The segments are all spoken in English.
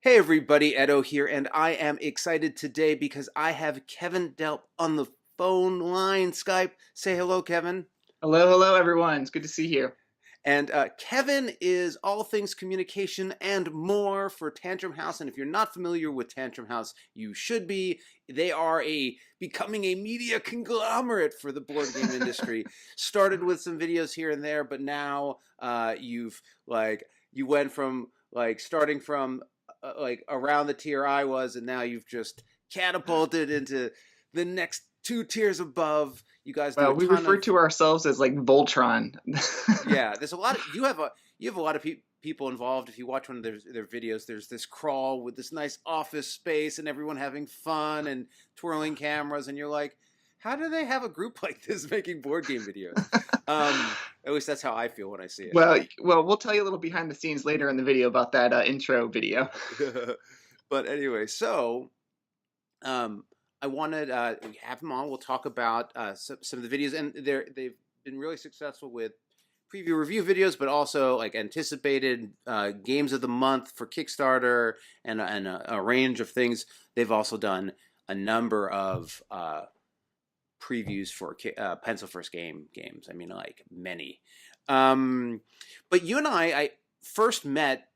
Hey everybody, Edo here, and I am excited today because I have Kevin Delp on the phone line, Skype. Say hello, Kevin. Hello, hello, everyone. It's good to see you. And Kevin is all things communication and more for Tantrum House. And if you're not familiar with Tantrum House, you should be. They are becoming a media conglomerate for the board game industry. Started with some videos here and there, but now you went from starting from around the tier I was, and now you've just catapulted into the next two tiers above. You guys do a Well, we ton refer of to ourselves as like Voltron. yeah, there's a lot of you have a lot of people involved. If you watch one of their videos, there's this crawl with this nice office space and everyone having fun and twirling cameras, and you're like, how do they have a group like this making board game videos? At least that's how I feel when I see well, we'll tell you a little behind the scenes later in the video about that intro video. it. But anyway, so um, I wanted have them on. We'll talk about some of the videos, and they've been really successful with preview review videos, but also like anticipated games of the month for Kickstarter and a range of things. They've also done a number of previews for Pencil First games. I mean, like many. But you and I first met,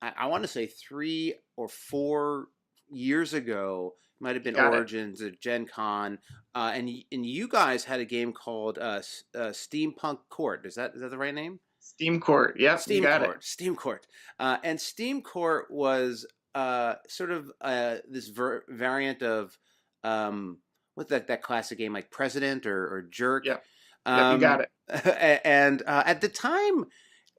I want to say 3 or 4 years ago. Might have been Got it. Origins at Gen Con, and you guys had a game called Steampunk Court. Is that the right name? Steam Court. Yep, you Steam got it. Court. Steam Court. And Steam Court was sort of this variant of what's that classic game like President or Jerk. Yep, yep, you got Um, it. and at the time,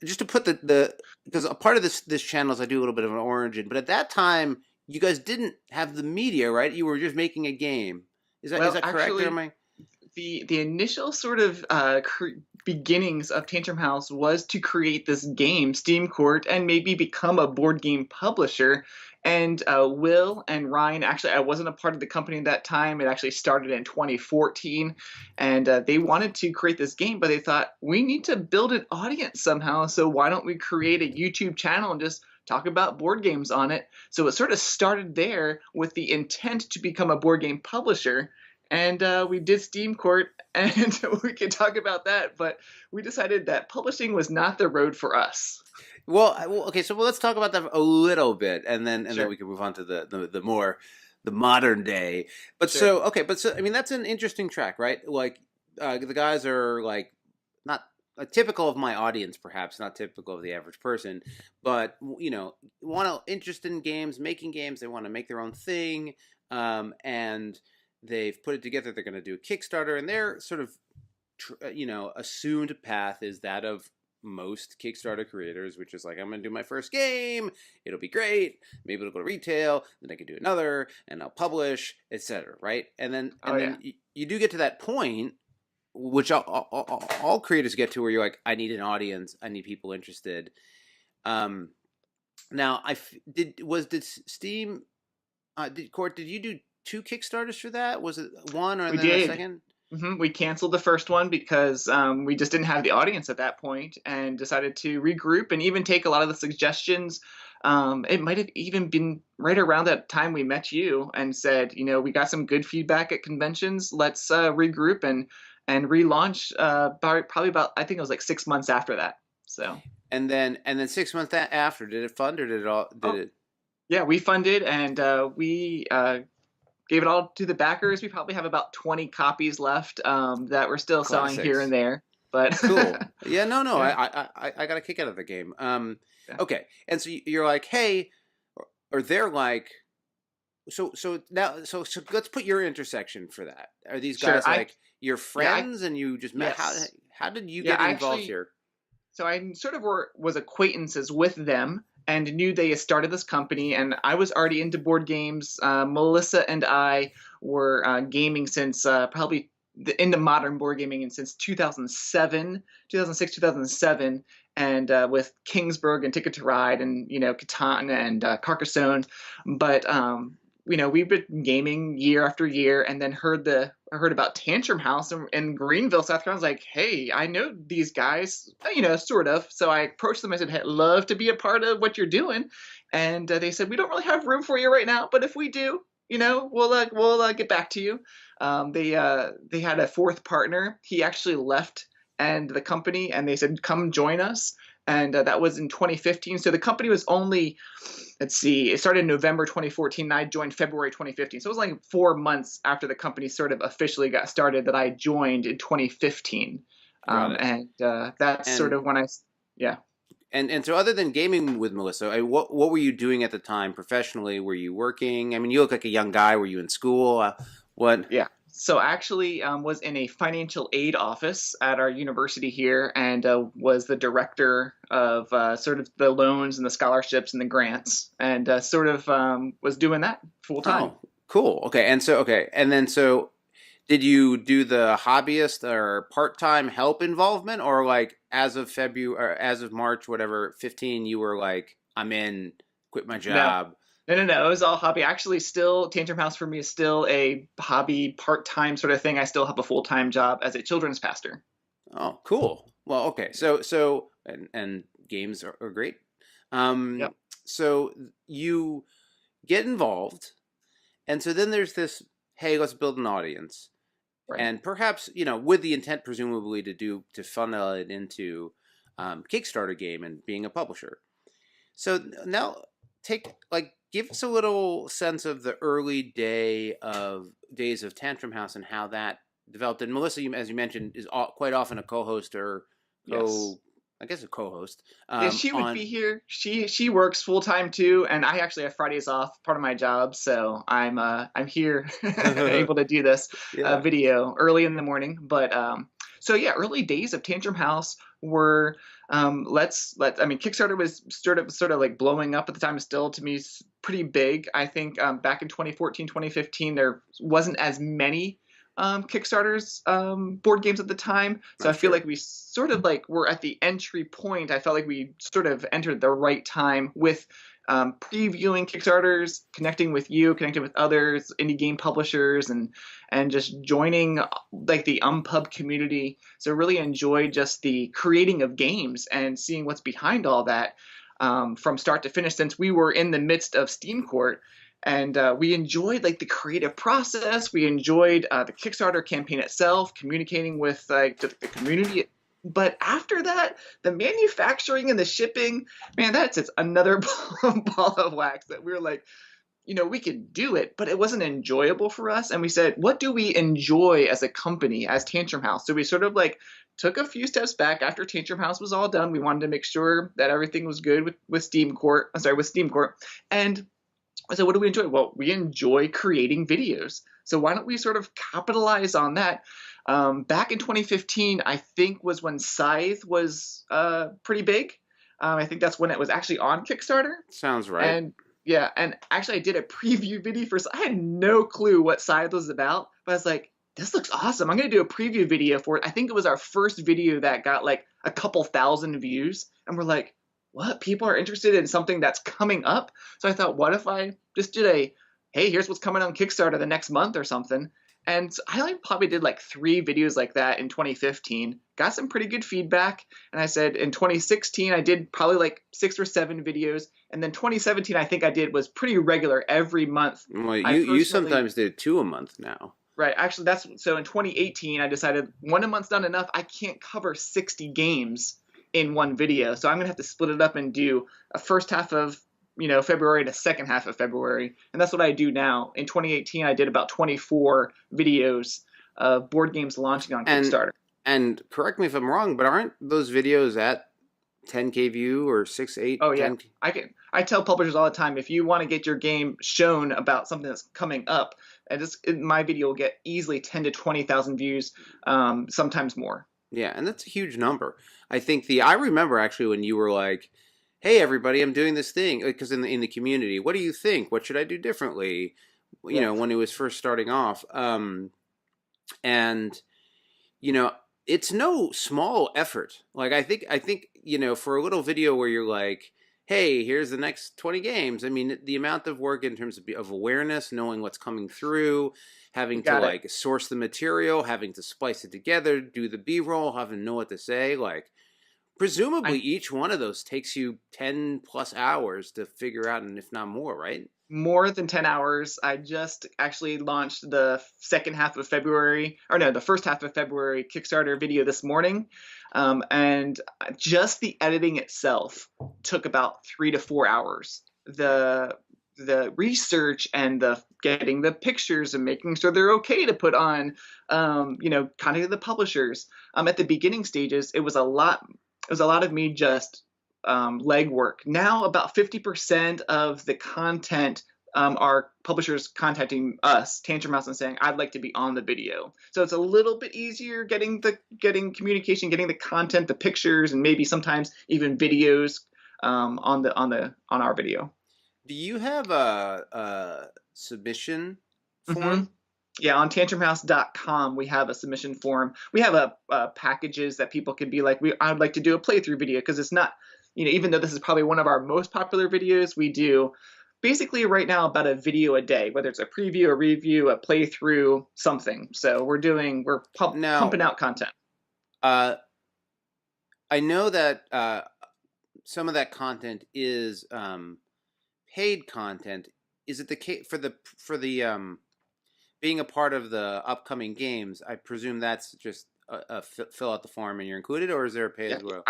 just to put the because a part of this channel is I do a little bit of an origin, but at that time you guys didn't have the media, right? You were just making a game. Is Well, that correct, or am actually, I? the initial sort of beginnings of Tantrum House was to create this game, Steam Court, and maybe become a board game publisher. And Will and Ryan, actually, I wasn't a part of the company at that time. It actually started in 2014, and they wanted to create this game, but they thought we need to build an audience somehow. So why don't we create a YouTube channel and just talk about board games on it? So it sort of started there with the intent to become a board game publisher, and we did Steam Court, and we could talk about that. But we decided that publishing was not the road for us. Okay. So let's talk about that a little bit, and then Sure, we can move on to the more the modern day. But sure. so okay, but so I mean that's an interesting track, right? Like the guys are like not typical of my audience, perhaps not typical of the average person, but want to interested in games, making games. They want to make their own thing, and they've put it together. They're going to do a Kickstarter, and their sort of assumed path is that of most Kickstarter creators, which is like, I'm going to do my first game, it'll be great, maybe it'll go to retail, then I can do another, and I'll publish, etc. Right? And then Oh yeah. you do get to that point, which all creators get to, where you're like, I need an audience, I need people interested. Um, Now, did Steam did you do two Kickstarters for that? Was it one or We then a did. second? We canceled the first one because we just didn't have the audience at that point, and decided to regroup and even take a lot of the suggestions. It might have even been right around that time we met you and said, we got some good feedback at conventions. Let's regroup and relaunch. Probably about, I think it was like 6 months after that. So. And then 6 months after, did it fund, or did it all did Oh, it? yeah, we funded, and we gave it all to the backers. We probably have about 20 copies left that we're still selling here and Classics. there. But Cool. Yeah, no, yeah, I got a kick out of the game. yeah, Okay, and so you're like, hey, or they're like, so now, so let's put your intersection for that. Are these sure. guys like your Yeah, I, friends, and you just met? How yes, how did you yeah. get I involved actually, here? so I sort of was acquaintances with them and knew they had started this company, and I was already into board games. Melissa and I were gaming since probably into modern board gaming and since 2007, 2006, 2007, and with Kingsburg and Ticket to Ride and Catan and Carcassonne. But we've been gaming year after year, and then I heard about Tantrum House in Greenville, South Carolina. I was like, hey, I know these guys, sort of. So I approached them. I said, hey, I'd love to be a part of what you're doing. and they said, we don't really have room for you right now, but if we do, we'll get back to you. They had a fourth partner. He actually left and the company, and they said, come join us. And that was in 2015. So the company was only, let's see, it started in November 2014, and I joined February 2015. So it was like 4 months after the company sort of officially got started that I joined in 2015. Got it. And that's sort And of when yeah. and so, other than gaming with Melissa, what were you doing at the time professionally? Were you working? I mean, you look like a young guy. Were you in school? What? Yeah. So actually, was in a financial aid office at our university here, and was the director of sort of the loans and the scholarships and the grants, and sort of was doing that full time. Oh, cool. Okay, and then so, did you do the hobbyist or part-time help involvement, or like as of February or as of March, whatever, 15, you were like, I'm in, quit my No, job. no. It was all hobby. Actually, still, Tantrum House for me is still a hobby, part-time sort of thing. I still have a full-time job as a children's pastor. Oh, cool. Well, okay. So and games are great. Um, Yep. so you get involved, and so then there's this, hey, let's build an audience, Right. and perhaps with the intent presumably to funnel it into Kickstarter game and being a publisher. So now give us a little sense of the early days of Tantrum House and how that developed. And Melissa, as you mentioned, is quite often a co-host or Yes. I guess a co-host Yeah, she would on. be here. She works full time too, and I actually have Fridays off, part of my job, so I'm here, able to do this Yeah, video early in the morning. But so yeah, early days of Tantrum House were let I mean Kickstarter was sort of like blowing up at the time. Still, to me, pretty big. I think back in 2014, 2015, there wasn't as many Kickstarters board games at the time. So I'm I feel sure. like we sort of like were at the entry point. I felt like we sort of entered the right time with previewing Kickstarters, connecting with you, connecting with others, indie game publishers, and just joining like the Unpub community. So really enjoyed just the creating of games and seeing what's behind all that from start to finish. Since we were in the midst of Steam Court, and we enjoyed like the creative process. We enjoyed the Kickstarter campaign itself, communicating with like the community. But after that, the manufacturing and the shipping, man, that's it's another ball of wax that we were like, we could do it, but it wasn't enjoyable for us. And we said, what do we enjoy as a company, as Tantrum House? So we sort of like took a few steps back after Tantrum House was all done. We wanted to make sure that everything was good with Steam Court. I'm sorry, with Steam Court. And I said, what do we enjoy? Well, we enjoy creating videos. So why don't we sort of capitalize on that? Back in 2015, I think was when Scythe was pretty big. I think that's when it was actually on Kickstarter. Sounds right. And yeah, and actually I did a preview video for. I had no clue what Scythe was about, but I was like, this looks awesome. I'm gonna do a preview video for it. I think it was our first video that got like a couple thousand views, and we're like, what? People are interested in something that's coming up. So I thought, what if I just did hey, here's what's coming on Kickstarter the next month or something. And so I like probably did like 3 videos like that in 2015, got some pretty good feedback. And I said in 2016, I did probably like 6 or 7 videos. And then 2017, I think I did was pretty regular every month. Well, I you personally, sometimes did 2 a month now. right, actually that's, so in 2018, I decided one a month's not enough. I can't cover 60 games in one video. So I'm going to have to split it up and do a first half of February and a second half of February. And that's what I do now. In 2018, I did about 24 videos of board games launching on And Kickstarter. and correct me if I'm wrong, but aren't those videos at 10K view or 6, 8, Oh yeah, 10? I tell publishers all the time, if you want to get your game shown about something that's coming up, my video will get easily 10 to 20,000 views, sometimes more. Yeah, and that's a huge number. I remember actually when you were like, "Hey everybody, I'm doing this thing," because in the community, what do you think? What should I do differently? Yeah. When it was first starting off, and you know, it's no small effort. Like I think for a little video where you're like, "Hey, here's the next 20 games." I mean, the amount of work in terms of awareness, knowing what's coming through, You having to got it. like source the material, having to splice it together, do the B-roll, having to know what to say, like presumably each one of those takes you 10 plus hours to figure out, and if not more, right? More than 10 hours. I just actually launched the second half of February, or no, the first half of February Kickstarter video this morning. And just the editing itself took about 3 to 4 hours. The research and the getting the pictures and making sure they're okay to put on, contacting the publishers. At the beginning stages, it was a lot of me just legwork. Now about 50% of the content are publishers contacting us, Tantrum House, and saying, I'd like to be on the video. So it's a little bit easier getting communication, getting the content, the pictures, and maybe sometimes even videos on our video. Do you have a submission form? Yeah, on TantrumHouse.com, we have a submission form. We have packages that people can be like, I'd like to do a playthrough video, because it's not, even though this is probably one of our most popular videos, we do basically right now about a video a day, whether it's a preview, a review, a playthrough, something. So we're pumping out content. I know that some of that content is paid content. Is it the case for the being a part of the upcoming games? I presume that's just fill out the form and you're included, or is there a pay as well?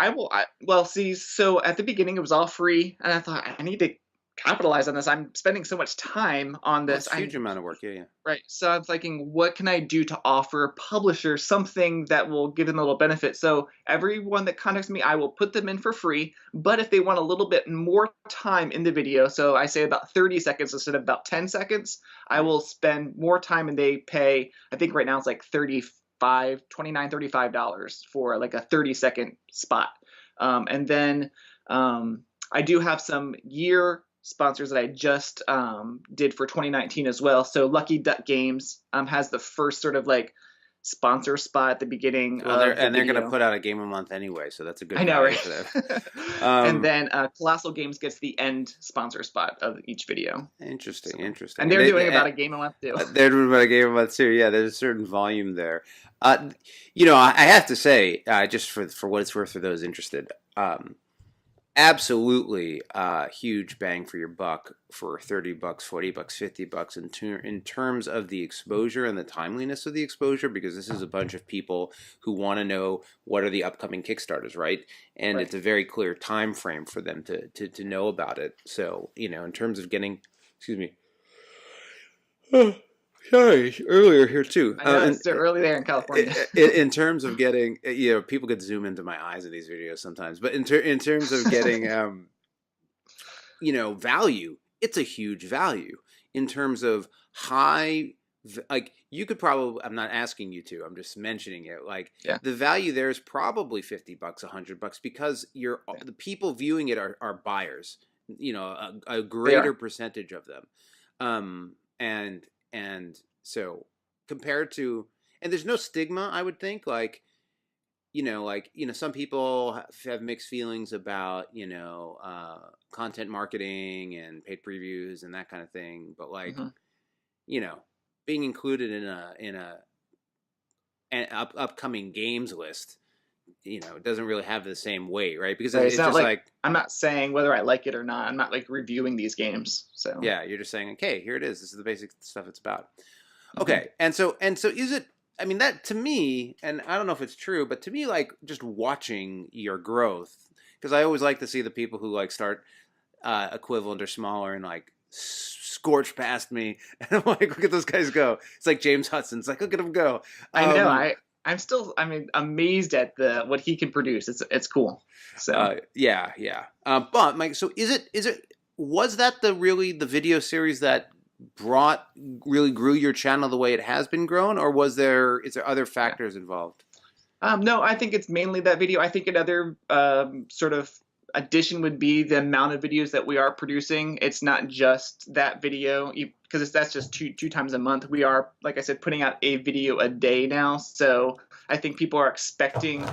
So at the beginning it was all free, and I thought I need to capitalize on this. I'm spending so much time on this. It's a huge amount of work, yeah. Right. So I'm thinking, what can I do to offer a publisher something that will give them a little benefit? So everyone that contacts me, I will put them in for free. But if they want a little bit more time in the video, so I say about 30 seconds instead of about 10 seconds, I will spend more time, and they pay, I think right now it's like $35 for like a 30-second spot. And then I do have some year sponsors that I just did for 2019 as well. So Lucky Duck Games has the first sort of like sponsor spot at the beginning. They're going to put out a game a month anyway, so that's a good. I know, right? And then Colossal Games gets the end sponsor spot of each video. Interesting. And they're doing about a game a month too. They're doing about a game a month too. Yeah, there's a certain volume there. I have to say, just for what it's worth for those interested, absolutely huge bang for your buck for $30, $40, $50 in terms of the exposure and the timeliness of the exposure, because this is a bunch of people who want to know what are the upcoming Kickstarters, right? And It's a very clear time frame for them to know about it. So, in terms of getting, excuse me. Sorry, earlier here too. I know, it's still early there in California. In terms of getting, people could zoom into my eyes in these videos sometimes, but in terms of getting, value, it's a huge value in terms of high, like you could probably, I'm not asking you to, I'm just mentioning it. Like the value there is probably $50, $100 because the people viewing it are buyers, a greater percentage of them. And so compared to, and there's no stigma, I would think, some people have mixed feelings about, content marketing and paid previews and that kind of thing. But being included in an upcoming games list, it doesn't really have the same weight, right? Because it's just like I'm not saying whether I like it or not. I'm not like reviewing these games. So yeah, you're just saying, okay, here it is. This is the basic stuff it's about. Okay, and so is it? I mean, that to me, and I don't know if it's true, but to me, like just watching your growth, because I always like to see the people who like start equivalent or smaller and like scorch past me, and I'm like, look at those guys go. It's like James Hudson. It's like, look at him go. I know. I'm still, amazed at what he can produce. It's cool. So yeah. But Mike, so was that the video series that really grew your channel the way it has been grown, or is there other factors involved? No, I think it's mainly that video. I think another sort of addition would be the amount of videos that we are producing. It's not just that video, because that's just two times a month. We are, like I said, putting out a video a day now. So I think people are expecting,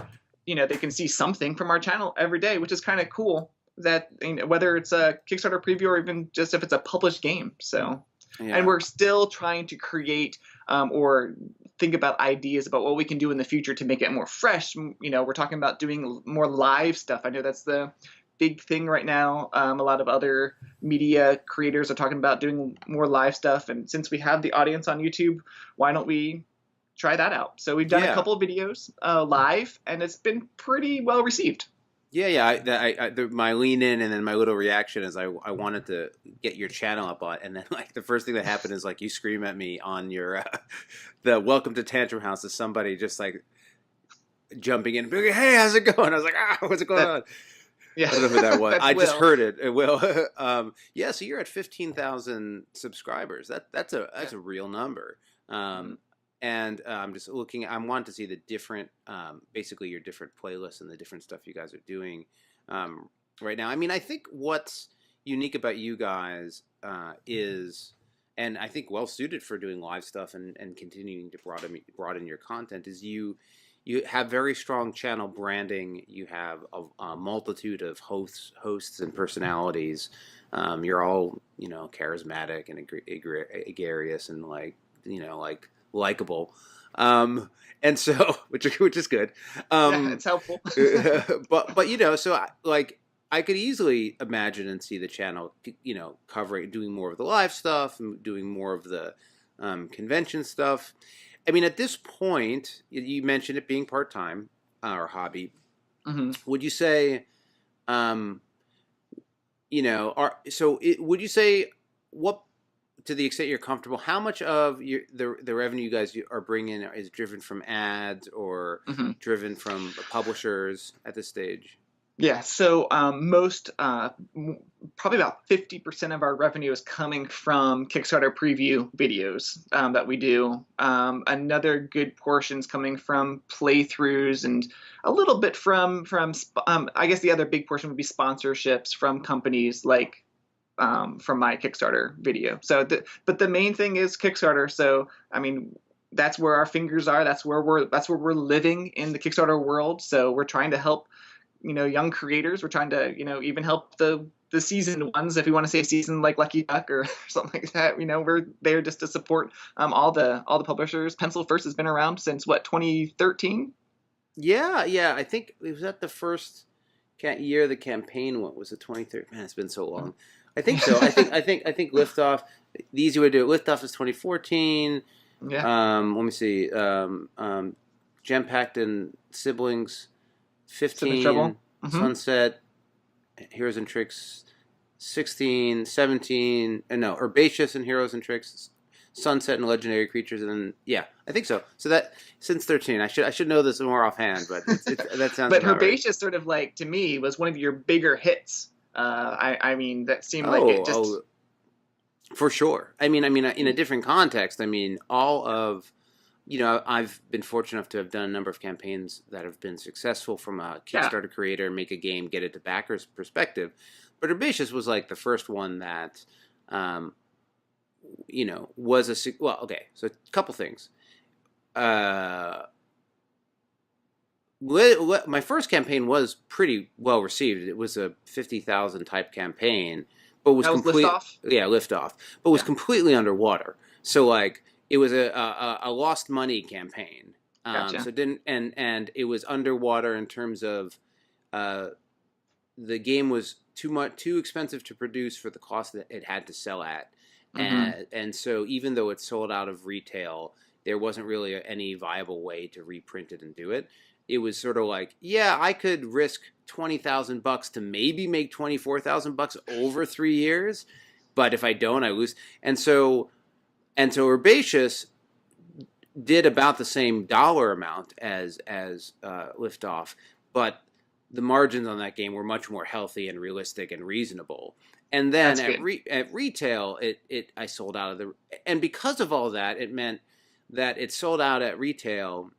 they can see something from our channel every day, which is kind of cool. That whether it's a Kickstarter preview or even just if it's a published game. So, and we're still trying to create or think about ideas about what we can do in the future to make it more fresh. We're talking about doing more live stuff. I know that's the big thing right now. A lot of other media creators are talking about doing more live stuff. And since we have the audience on YouTube, why don't we try that out? So we've done a couple of videos live, and it's been pretty well received. Yeah. My lean in and then my little reaction is I wanted to get your channel up on, and then like the first thing that happened is like you scream at me on your the welcome to Tantrum House is somebody just like jumping in and being like, hey, how's it going? I was like, what's going on? Yeah, I don't know who that was. I just Will. heard it. It will. Yeah, so you're at 15,000 subscribers. That's a real number. And I'm just looking. I want to see the different, basically your different playlists and the different stuff you guys are doing right now. I mean, I think what's unique about you guys is, and I think well suited for doing live stuff and continuing to broaden your content, is you have very strong channel branding. You have a multitude of hosts and personalities. You're all charismatic and gregarious and like likable, and so which is good. Yeah, it's helpful. but so I could easily imagine and see the channel doing more of the live stuff and doing more of the convention stuff. I mean, at this point, you mentioned it being part-time or hobby. Mm-hmm. Would you say, would you say what, to the extent you're comfortable, how much of the revenue you guys are bringing is driven from ads or driven from publishers at this stage? Yeah, so probably about 50% of our revenue is coming from Kickstarter preview videos that we do. Another good portion is coming from playthroughs, and a little bit from I guess the other big portion would be sponsorships from companies like from my Kickstarter video. So, but the main thing is Kickstarter. So, I mean, that's where our fingers are. That's where we're living in the Kickstarter world. So we're trying to help young creators. We're trying to, even help the seasoned ones, if you want to say seasoned like Lucky Duck or something like that. We're there just to support all the publishers. Pencil First has been around since 2013? Yeah. I think it was at the first year the campaign went. Was it 2013? Man, it's been so long. I think so. I think Liftoff. The easy way to do it. Liftoff is 2014. Yeah. Let me see. Gem Packed and Siblings. 15, Sunset, Heroes and Tricks, 16, 17, Herbaceous and Heroes and Tricks, Sunset and Legendary Creatures, and then, yeah, I think so. So that, since 13, I should know this more offhand, but that sounds But Herbaceous right. Sort of like, to me, was one of your bigger hits. I mean, that seemed like it just... Oh, for sure. I mean, in a different context, I mean, all of... I've been fortunate enough to have done a number of campaigns that have been successful from a Kickstarter creator, make a game, get it to backers' perspective. But Herbaceous was like the first one that, was a... Well, okay, so a couple things. My first campaign was pretty well received. It was a 50,000 type campaign, but was Liftoff? Yeah, Liftoff, but was completely underwater. So like... It was a lost money campaign. Gotcha. So it didn't, and it was underwater in terms of the game was too expensive to produce for the cost that it had to sell at, and so even though it sold out of retail, there wasn't really any viable way to reprint it and do it. It was sort of like, yeah, I could risk $20,000 to maybe make $24,000 over 3 years, but if I don't, I lose. And so Herbaceous did about the same dollar amount as Liftoff, but the margins on that game were much more healthy and realistic and reasonable. And then at retail, I sold out of the, and because of all that, it meant that it sold out at retail,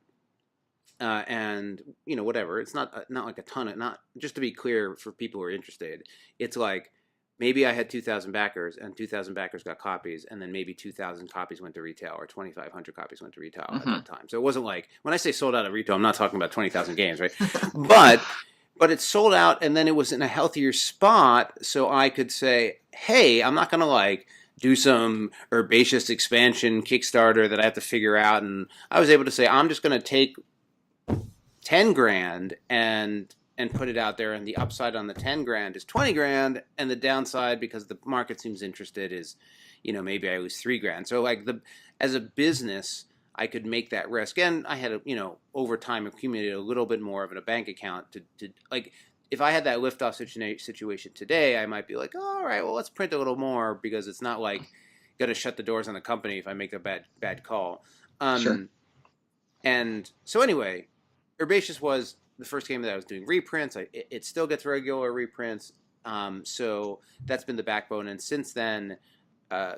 and whatever. It's not like a ton of, not just to be clear for people who are interested. It's like, maybe I had 2,000 backers, and 2,000 backers got copies, and then maybe 2,000 copies went to retail, or 2,500 copies went to retail at that time. So it wasn't like, when I say sold out at retail, I'm not talking about 20,000 games, right? But it sold out, and then it was in a healthier spot, so I could say, hey, I'm not going to do some herbaceous expansion Kickstarter that I have to figure out. And I was able to say, I'm just going to take 10 grand and put it out there, and the upside on the 10 grand is 20 grand, and the downside, because the market seems interested, is, maybe I lose 3 grand. So like as a business, I could make that risk, and I had over time accumulated a little bit more of in a bank account to like, if I had that liftoff situation today, I might be like, oh, all right, well, let's print a little more, because it's not like got to shut the doors on the company if I make a bad call. Sure. And so anyway, Herbaceous was the first game that I was doing reprints. It still gets regular reprints. So that's been the backbone. And since then,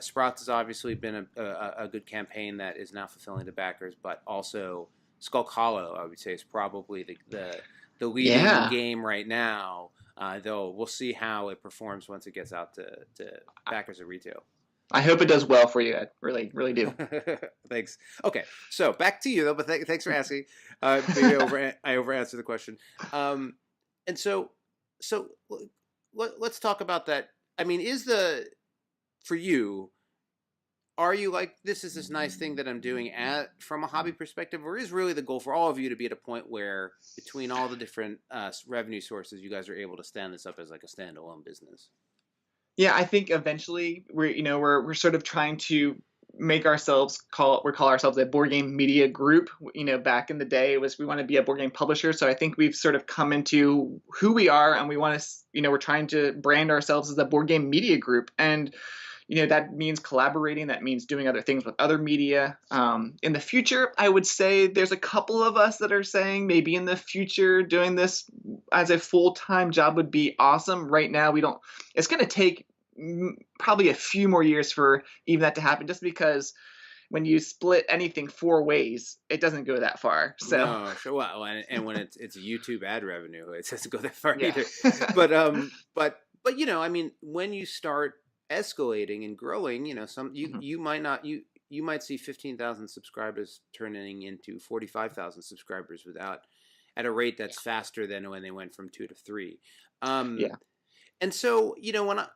Sprouts has obviously been a good campaign that is now fulfilling the backers, but also Skull Hollow, I would say, is probably the leading game right now. Though we'll see how it performs once it gets out to backers at retail. I hope it does well for you. I really, really do. Thanks. Okay, so back to you though. But thanks for asking. Maybe I over answered the question. And so let's talk about that. I mean, for you? Are you like, this is this nice thing that I'm doing from a hobby perspective, or is really the goal for all of you to be at a point where between all the different revenue sources, you guys are able to stand this up as like a standalone business? Yeah, I think eventually we're sort of trying to make ourselves call ourselves a board game media group. Back in the day, it was we want to be a board game publisher. So I think we've sort of come into who we are, and we want to, we're trying to brand ourselves as a board game media group. And that means collaborating. That means doing other things with other media. In the future, I would say there's a couple of us that are saying maybe in the future doing this as a full-time job would be awesome. Right now, it's going to take probably a few more years for even that to happen, just because when you split anything 4 ways, it doesn't go that far. So no, sure. Well, and when it's YouTube ad revenue, it doesn't go that far either. But I mean, when you start escalating and growing, you might not you might see 15,000 subscribers turning into 45,000 subscribers at a rate that's faster than when they went from 2 to 3. And so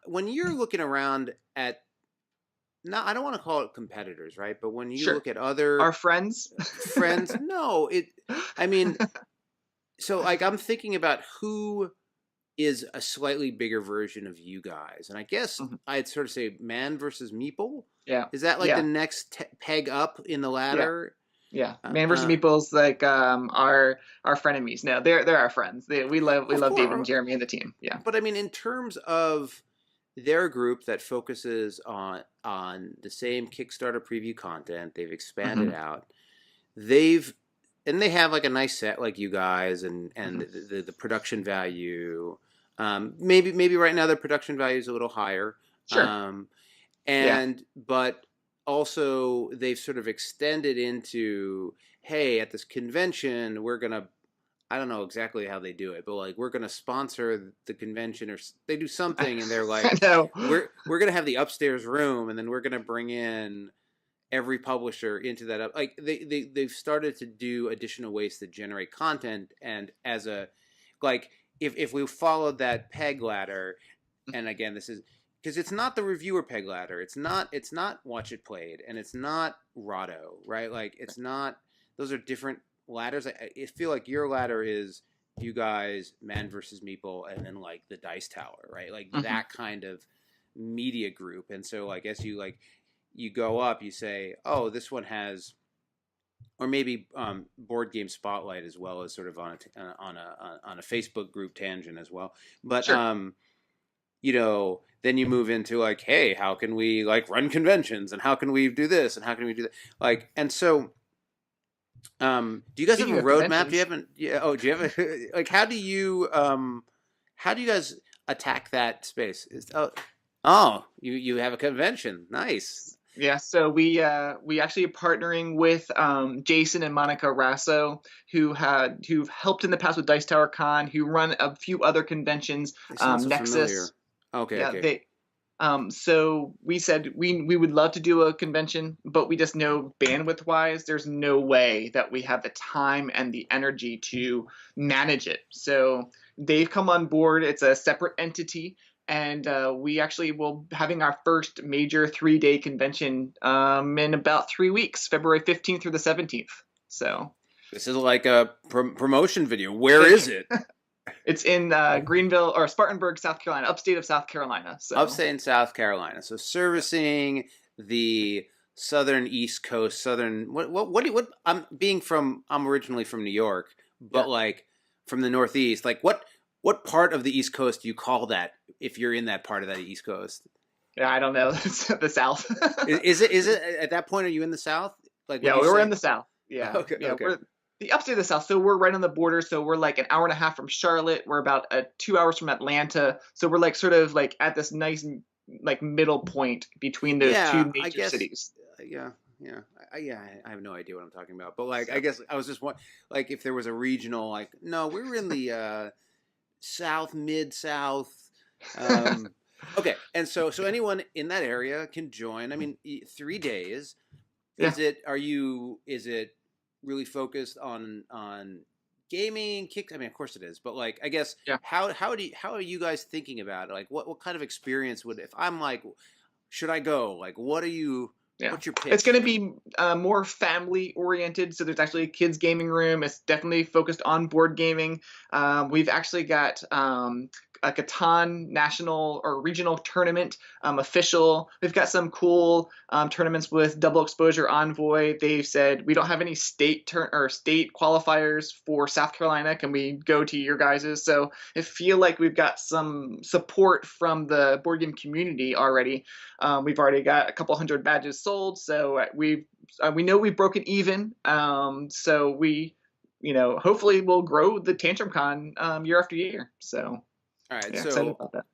when you're looking around at, now I don't want to call it competitors, right? But when you look at our friends, no, I mean, so like I'm thinking about who is a slightly bigger version of you guys. And I guess I'd sort of say Man versus Meeple. Yeah. Is that like the next peg up in the ladder? Yeah. Man versus Meeple's like our frenemies. No, they're our friends. We love David and Jeremy and the team. Yeah. But I mean, in terms of their group that focuses on the same Kickstarter preview content, they've expanded out. They have like a nice set like you guys, and the production value. Maybe right now their production value is a little higher. Sure. But also they've sort of extended into, hey, at this convention we're gonna, I don't know exactly how they do it, but like we're gonna sponsor the convention, or they do something, and they're like, we're gonna have the upstairs room, and then we're gonna bring in every publisher into that. Like they've started to do additional ways to generate content, and as a like if we followed that peg ladder, and again this is because it's not the reviewer peg ladder, it's not Watch It Played, and it's not Rahdo, right? Like it's not, those are different ladders. I feel like your ladder is you guys, Man versus Meeple, and then like the Dice Tower, right? Like that kind of media group. And so I guess you go up, you say, oh, this one has, or maybe Board Game Spotlight as well, as sort of on a Facebook group tangent as well. But then you move into like, hey, how can we like run conventions, and how can we do this, and how can we do that? Like, and so, do you guys have a roadmap? Do you have a like? How do you guys attack that space? You have a convention, nice. Yeah, so we actually are partnering with Jason and Monica Rasso, who've helped in the past with Dice Tower Con, who run a few other conventions, Nexus. Familiar. Okay. Yeah, okay. So we said we would love to do a convention, but we just know bandwidth wise, there's no way that we have the time and the energy to manage it. So they've come on board. It's a separate entity. and we actually will having our first major 3-day convention in about 3 weeks, February 15th through the 17th. So this is like a promotion video. Where is it? It's in Greenville or Spartanburg, South Carolina, upstate of South Carolina. So upstate in South Carolina. So servicing the southern East Coast, southern what I'm originally from New York, but like from the Northeast. Like what part of the East Coast do you call that if you're in that part of that East Coast? Yeah, I don't know. The South. Is it at that point? Are you in the South? Like yeah, we're in the South. Yeah. Okay. Yeah, okay. we're the upstate of the South. So we're right on the border. So we're like an hour and a half from Charlotte. We're about 2 hours from Atlanta. So we're like sort of like at this nice like middle point between those two major cities. Yeah. I have no idea what I'm talking about, but like, I guess I was just like if there was a regional, like, no, we're in the South, Mid-South. Okay, and so anyone in that area can join. I mean, 3 days. Yeah. Is it really focused on gaming? I mean, of course it is, but like, I guess how are you guys thinking about it? Like, what kind of experience if I'm like, should I go? Like, what are you? Yeah. What's your pitch? It's going to be more family oriented. So there's actually a kids gaming room. It's definitely focused on board gaming. We've actually got a Catan national or regional tournament official. We've got some cool tournaments with Double Exposure Envoy. They've said we don't have any state qualifiers for South Carolina. Can we go to your guys's? So I feel like we've got some support from the board game community already. We've already got a couple hundred badges sold, so we know we've broken even. So we, hopefully we'll grow the TantrumCon year after year. So. All right, yeah, so excited about that.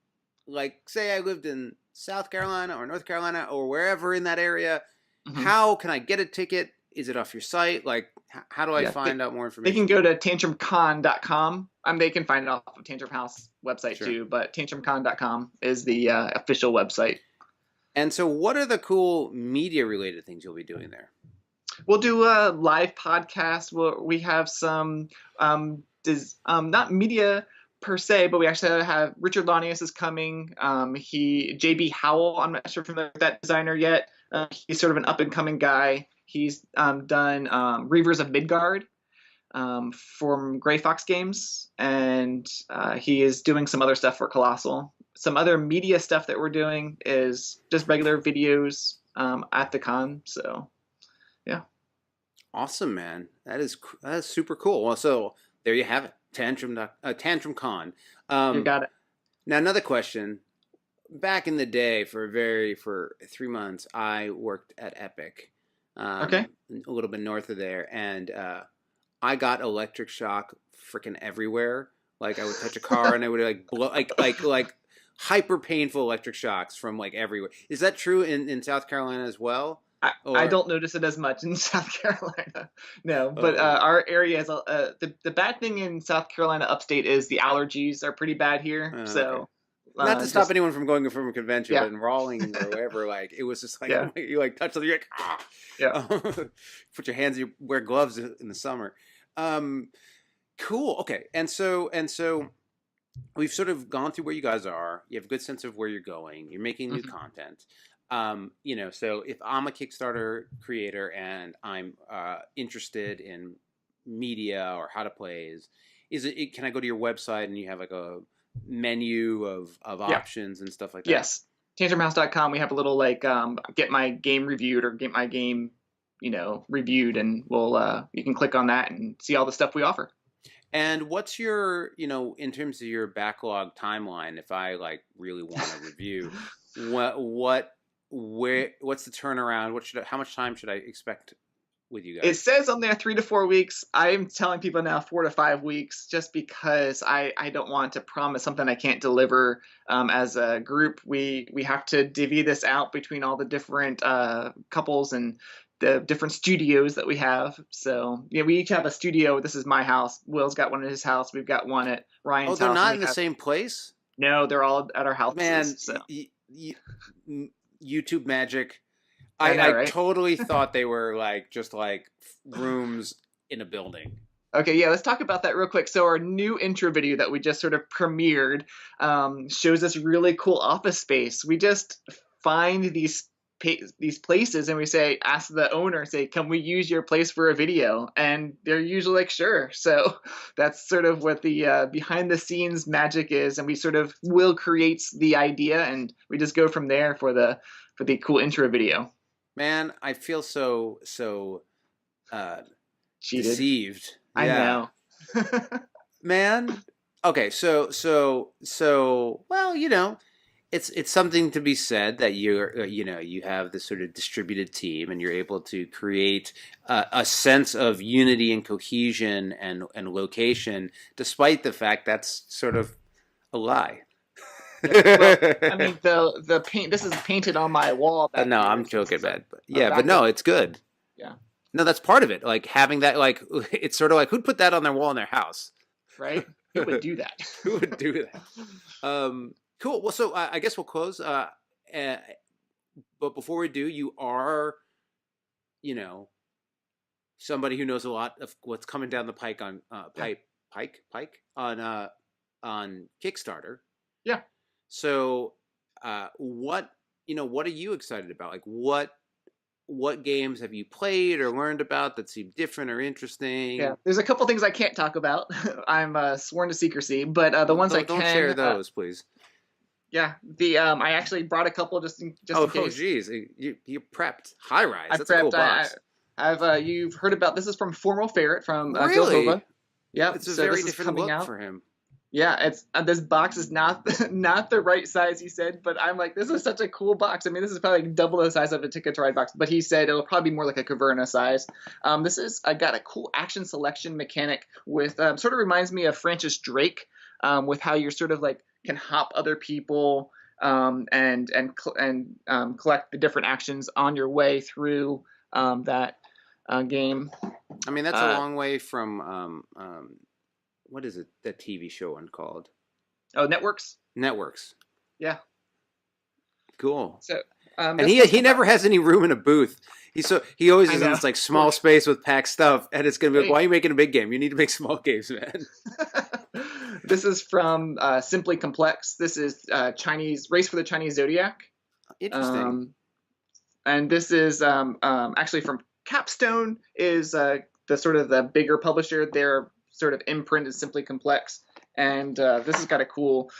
Like, say I lived in South Carolina or North Carolina or wherever in that area, how can I get a ticket? Is it off your site? Like, how do I find out more information? They can go to TantrumCon.com. They can find it off of Tantrum House website too, but TantrumCon.com is the official website. And so what are the cool media-related things you'll be doing there? We'll do a live podcast. We have some, not media per se, but we actually have Richard Launius is coming. JB Howell, I'm not sure if you're familiar with that designer yet. He's sort of an up-and-coming guy. He's done Reavers of Midgard from Grey Fox Games, and he is doing some other stuff for Colossal. Some other media stuff that we're doing is just regular videos at the con. So, yeah. Awesome, man. That is super cool. Well, so there you have it. TantrumCon. You got it. Now, another question. Back in the day, for 3 months, I worked at Epic. Okay. A little bit north of there, and I got electric shock freaking everywhere. Like, I would touch a car and I would like blow like hyper painful electric shocks from like everywhere. Is that true in South Carolina as well? I don't notice it as much in South Carolina. No, but our area is the bad thing in South Carolina upstate is the allergies are pretty bad here. Okay. Not to stop anyone from going from a convention, but in Rawlings or wherever, like it was just like you like touch something, you're like put your hands, you wear gloves in the summer. Cool. Okay, and so we've sort of gone through where you guys are. You have a good sense of where you're going. You're making new content. So if I'm a Kickstarter creator and I'm interested in media or how to plays, can I go to your website and you have like a menu of options and stuff like that? Yes. TantrumHouse.com, we have a little like get my game reviewed or get my game, reviewed, and we'll you can click on that and see all the stuff we offer. And what's your, in terms of your backlog timeline, if I like really want to review, what's the turnaround? How much time should I expect with you guys? It says on there 3 to 4 weeks. I'm telling people now 4 to 5 weeks, just because I don't want to promise something I can't deliver. As a group, we have to divvy this out between all the different couples and the different studios that we have. So we each have a studio. This is my house. Will's got one at his house. We've got one at Ryan's house. Oh, they're not in the same place? No, they're all at our houses. Man, so. YouTube magic. I totally thought they were like just like rooms in a building. Okay, yeah, let's talk about that real quick. So our new intro video that we just sort of premiered shows this really cool office space. We just find these places and we say, ask the owner, say, can we use your place for a video? And they're usually like, sure. So that's sort of what the behind the scenes magic is. And we sort of Will creates the idea, and we just go from there for the cool intro video. Man, I feel so uh, Cheated. deceived. I Yeah, know. man. Okay, so well, it's something to be said that you have this sort of distributed team and you're able to create a sense of unity and cohesion and location, despite the fact that's sort of a lie. Yeah. Well, I mean the paint. This is painted on my wall back No, here. I'm joking, man. But A yeah, but backup. no, it's good. Yeah. No, that's part of it. Like having that, like it's sort of like who'd put that on their wall in their house? Right. Who would do that? Who would do that? Cool. Well, so I guess we'll close. Uh, but before we do, you are, you know, somebody who knows a lot of what's coming down the pike on Yeah. pike on Kickstarter. Yeah. So, what are you excited about? Like, what games have you played or learned about that seem different or interesting? Yeah. There's a couple things I can't talk about. I'm sworn to secrecy, but the Well, ones I don't can. share those, please. Yeah. The I actually brought a couple just in Oh, case. geez, you prepped. High Rise. I That's a cool prepped. box. I've you've heard about this is from Formal Ferret from Really? Gilhova. Yeah. It's a So very this is different coming look out. for him. Yeah, it's this box is not not the right size, he said, but I'm like, this is such a cool box. I mean, this is probably like double the size of a Ticket to Ride box, but he said it'll probably be more like a Caverna size. This is I got a cool action selection mechanic with sort of reminds me of Francis Drake, with how you're sort of like can hop other people and collect the different actions on your way through that game. I mean, that's a long way from what is it? That TV show one called? Oh, Networks. Networks. Yeah. Cool. So And he never has any room in a booth. He always is in this like small space with packed stuff, and it's gonna be like, why are you making a big game? You need to make small games, man. This is from Simply Complex. This is Chinese Race for the Chinese Zodiac. Interesting. And this is actually from Capstone. Is the sort of the bigger publisher. Their sort of imprint is Simply Complex, and this has got a cool.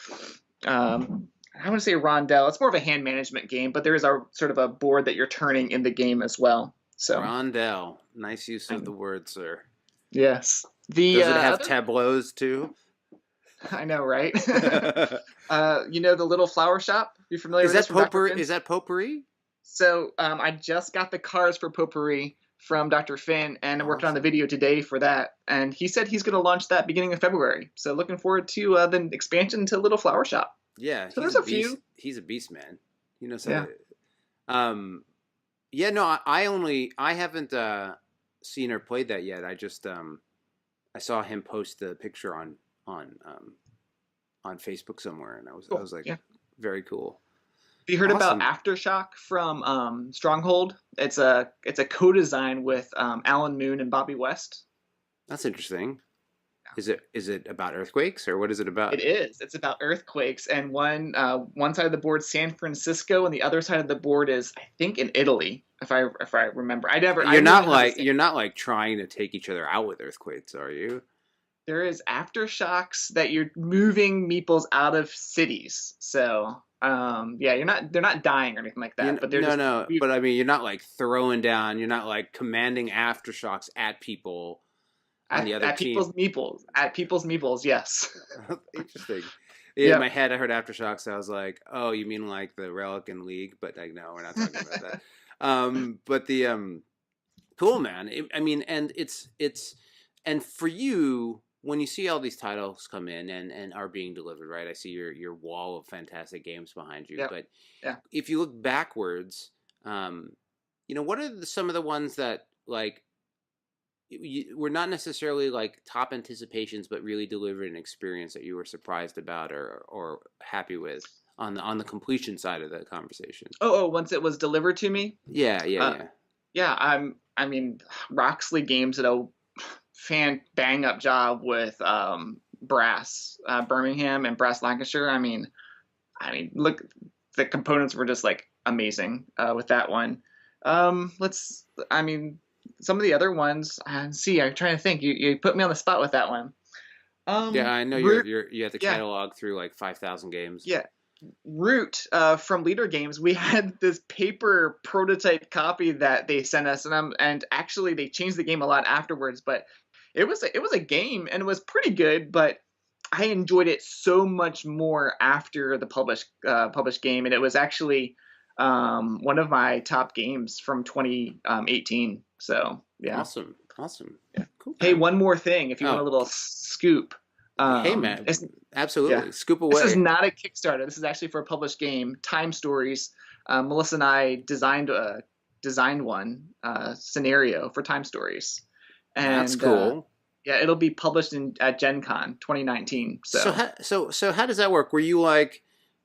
I want to say rondel. It's more of a hand management game, but there is a sort of a board that you're turning in the game as well. So Rondel, nice use of the word, sir. Yes. Does it have tableaus too? I know, right? You know the little flower shop? You familiar with this from Dr. Finn? Is that potpourri? So I just got the cards for potpourri from Dr. Finn, and I'm working on the video today for that. And he said he's going to launch that beginning of February. So looking forward to the expansion to Little Flower Shop. Yeah, so there's a few. He's a beast, man. He knows how to. Yeah, no, I haven't seen or played that yet. I just I saw him post the picture on Facebook somewhere, and I was like, very cool. Have you heard about Aftershock from Stronghold? It's a co-design with Alan Moon and Bobby West. That's interesting. Is it about earthquakes, or what is it about? It is. It's about earthquakes, and one side of the board is San Francisco, and the other side of the board is, I think, in Italy. If I remember, You're not like trying to take each other out with earthquakes, are you? There is aftershocks that you're moving meeples out of cities. So they're not dying or anything like that. But but I mean, you're not like throwing down. You're not like commanding aftershocks at people. On the other team. At people's meeples, yes. Interesting. In my head, I heard aftershocks. I was like, "Oh, you mean like the Relic and League?" But like, no, we're not talking about that. But the cool, man. I mean, and it's and for you, when you see all these titles come in and are being delivered, right? I see your wall of fantastic games behind you. Yep. But yeah. If you look backwards, what are some of the ones that like? Were not necessarily like top anticipations, but really delivered an experience that you were surprised about or happy with on the completion side of the conversation. Once it was delivered to me. Yeah. I mean, Roxley Games bang up job with Brass Birmingham and Brass Lancashire. I mean, look, the components were just like amazing with that one. I mean, some of the other ones. See, I'm trying to think. You put me on the spot with that one. Yeah, I know Root, you have the yeah, catalog through like 5,000 games. yeah. Root from Leader Games, we had this paper prototype copy that they sent us, and actually they changed the game a lot afterwards. But it was a game, and it was pretty good. But I enjoyed it so much more after the published game, and it was actually one of my top games from 2018. So yeah. Awesome. Yeah. Cool, Hey, man. one more thing, if you want a Oh, little scoop. hey, man. It's, Absolutely. yeah, Scoop this is away. not a Kickstarter. This is actually for a published game, Time Stories. Melissa and I designed one scenario for Time Stories, That's and cool. yeah, it'll be published at Gen Con 2019. So So how does that work? Were you like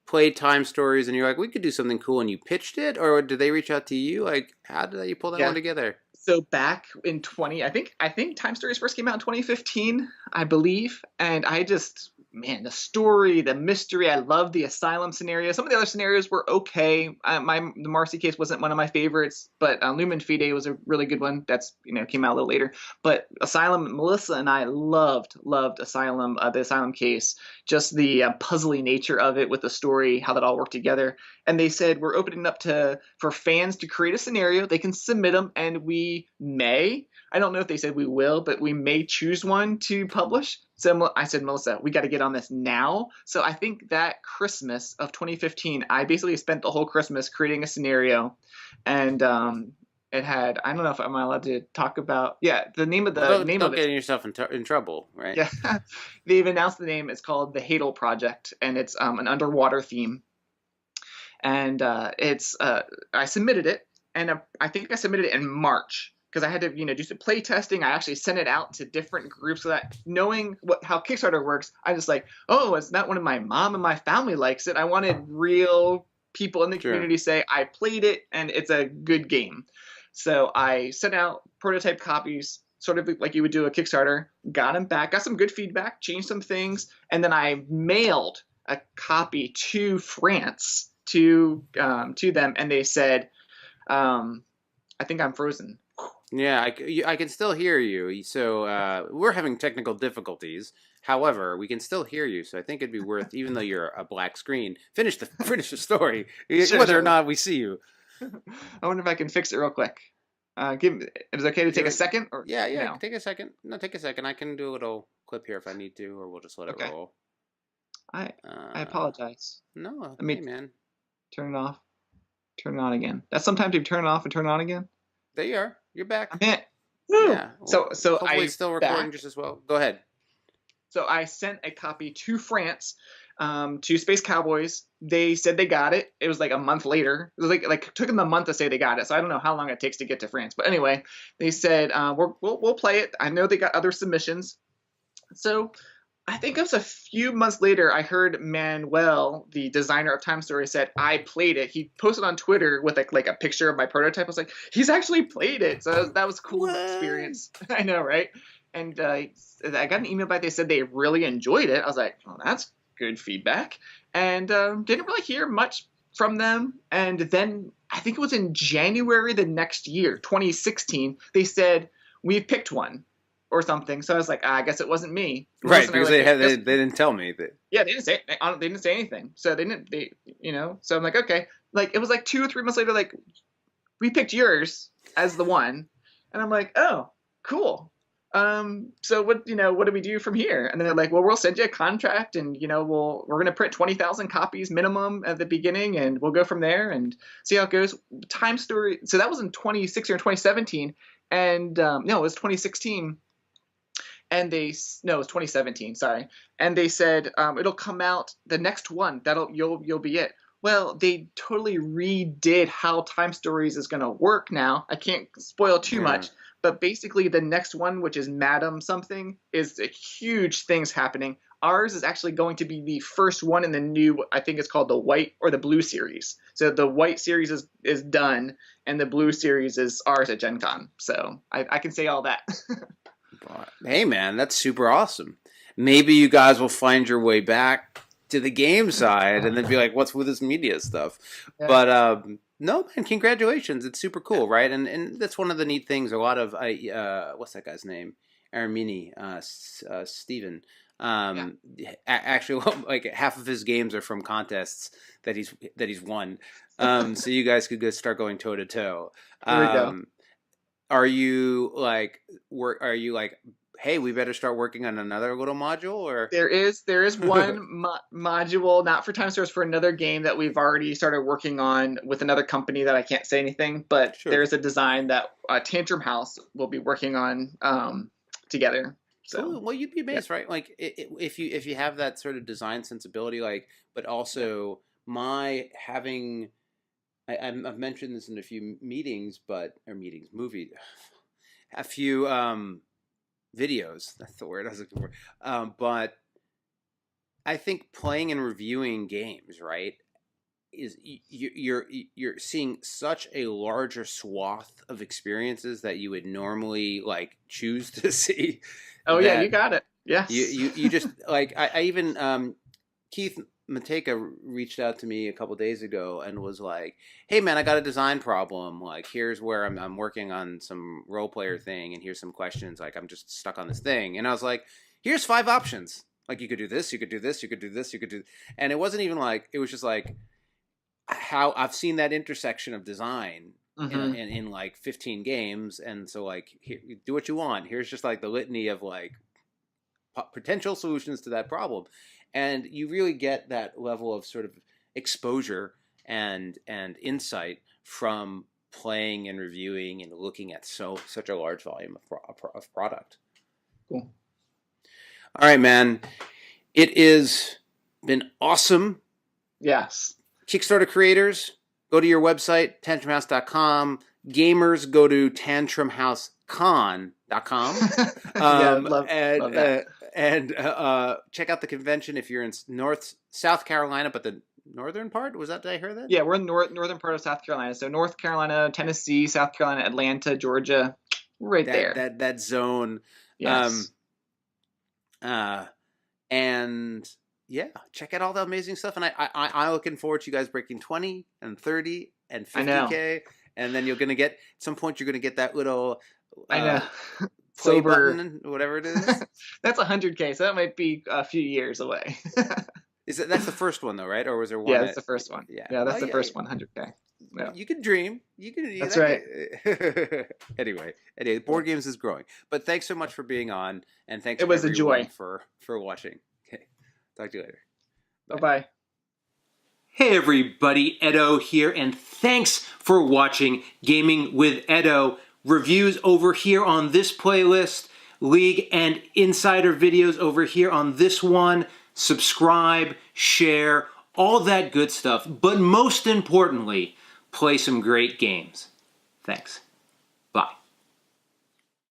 played Time Stories and you're like, we could do something cool, and you pitched it, or did they reach out to you? Like, how did you pull that one yeah, together? so back in I think Time Stories first came out in 2015, I believe, and I just, man, the story, the mystery, I love the asylum scenario. Some of the other scenarios were okay. The Marcy case wasn't one of my favorites, but Lumen Fide was a really good one. That's, came out a little later. But Asylum, Melissa and I loved Asylum, the Asylum case, just the puzzly nature of it with the story, how that all worked together. And they said we're opening up for fans to create a scenario. They can submit them, and we may. I don't know if they said we will, but we may choose one to publish. So I said, Melissa, we got to get on this now. So I think that Christmas of 2015, I basically spent the whole Christmas creating a scenario, and it had, I don't know if I'm allowed to talk about, yeah, the name of Well, name don't of it. get yourself in trouble, right? Yeah, they've announced the name. It's called the Hadel Project, and it's an underwater theme. And I submitted it, and I think I submitted it in March because I had to do some play testing. I actually sent it out to different groups so that, knowing how Kickstarter works, I just like, oh, it's not one of my mom and my family likes it. I wanted real people in the Sure. community say I played it and it's a good game. So I sent out prototype copies, sort of like you would do a Kickstarter, got them back, got some good feedback, changed some things, and then I mailed a copy to France to them, and they said, I think I'm frozen. Yeah, I can still hear you. So we're having technical difficulties. However, we can still hear you. So I think it'd be worth, even though you're a black screen, finish the story, whether or not we see you. I wonder if I can fix it real quick. Is it okay to take a second? Or Yeah. no? Take a second. No, take a second. I can do a little clip here if I need to, or we'll just let it Okay. roll. I apologize. No, Let me hey, man. turn it off. Turn it on again. That's sometimes you turn it off and turn it on again. There you are. You're back. I'm in. Woo! Yeah. Well, So hopefully I it's still recording back. just as well. Go ahead. So I sent a copy to France, to Space Cowboys. They said they got it. It was like a month later. It was like took them a month to say they got it. So I don't know how long it takes to get to France. But anyway, they said we'll play it. I know they got other submissions. So I think it was a few months later, I heard Manuel, the designer of Time Story, said I played it. He posted on Twitter with like a picture of my prototype. I was like, he's actually played it. So that was a cool experience. I know, right? And I got an email back. They said they really enjoyed it. I was like, oh, that's good feedback. And didn't really hear much from them. And then I think it was in January the next year, 2016, they said, we've picked one or something. So I was like, I guess it wasn't me. Right, because they didn't tell me that. Yeah, they didn't say anything. So so I'm like, okay. Like, it was like 2 or 3 months later, like, we picked yours as the one. And I'm like, oh, cool. So what do we do from here? And they're like, well, we'll send you a contract, and we're going to print 20,000 copies minimum at the beginning, and we'll go from there and see how it goes. Time Story. So that was in 2016 or 2017. And no, it was 2016. And it was 2017. Sorry. And they said, it'll come out the next one. You'll be it. Well, they totally redid how Time Stories is going to work now. I can't spoil too much. But basically, the next one, which is Madam something, is huge things happening. Ours is actually going to be the first one in the new, I think it's called the White or the Blue series. So the White series is done, and the Blue series is ours at Gen Con. So I can say all that. Hey, man, that's super awesome. Maybe you guys will find your way back to the game side and then be like, what's with this media stuff? Yeah. But no, man, congratulations. It's super cool, right? And that's one of the neat things. A lot of, what's that guy's name? Aramini, Steven. Actually, like half of his games are from contests that he's won. So you guys could start going toe to toe. There we go. Are you like hey, we better start working on another little module? Or there is one module, not for Time Source, for another game that we've already started working on with another company that I can't say anything, but Sure. There's a design that Tantrum House will be working on together. So cool. Well, you'd be amazed, right? Like if you have that sort of design sensibility, like, but also my having. I've mentioned this in a few meetings, movie, a few videos. That's the word I was looking for. But I think playing and reviewing games, right, is you're seeing such a larger swath of experiences that you would normally like choose to see. Oh yeah, you got it. Yes. You just like I even Keith Mateka reached out to me a couple days ago and was like, "Hey man, I got a design problem. Like, here's where I'm working on some role player thing, and here's some questions. Like, I'm just stuck on this thing." And I was like, "Here's 5 options. Like, you could do this, you could do this, you could do this, you could do." And it wasn't even like it was just like how I've seen that intersection of design in like 15 games, and so like here, do what you want. Here's just like the litany of like potential solutions to that problem. And you really get that level of sort of exposure and insight from playing and reviewing and looking at such a large volume of product. Cool. All right, man. It has been awesome. Yes. Kickstarter creators, go to your website, tantrumhouse.com. Gamers, go to tantrumhousecon.com. Love that. And check out the convention if you're in South Carolina, but the northern part? Was that, did I hear that? Yeah, we're in the northern part of South Carolina. So North Carolina, Tennessee, South Carolina, Atlanta, Georgia, right there. That zone. Yes. And yeah, check out all the amazing stuff. And I'm looking forward to you guys breaking 20 and 30 and 50K. And then you're going to get, at some point, you're going to get that little I know. play button, whatever it is. That's 100K, so that might be a few years away. That's the first one though, right? Or was there one? Yeah, that's the first one. Yeah, that's the first one, 100K. Yeah. You can dream. That's right. Anyway, board games is growing. But thanks so much for being on, and thanks. It was a joy for watching. Okay, talk to you later. Bye. Hey everybody, Edo here, and thanks for watching Gaming with Edo. Reviews over here on this playlist, League and Insider videos over here on this one. Subscribe, share, all that good stuff. But most importantly, play some great games. Thanks.